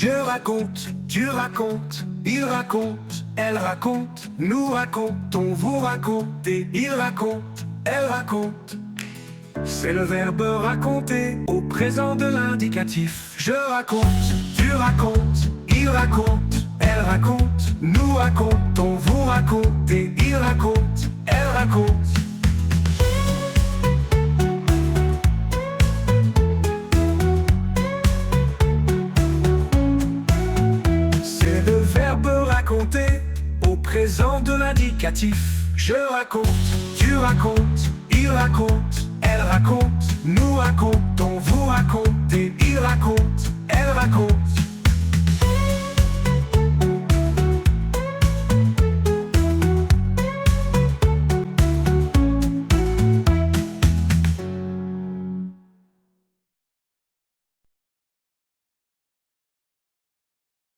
Je raconte, tu racontes, il raconte, elle raconte, nous racontons, vous racontez, il raconte, elle raconte. C'est le verbe raconter au présent de l'indicatif. Je raconte, tu racontes, il raconte, elle raconte, nous racontons, vous racontez, il raconte, elle raconte. C'est le verbe raconter au présent de l'indicatif. Je raconte, tu racontes, il raconte, elle raconte, nous racontons, vous racontez, il raconte, elle raconte.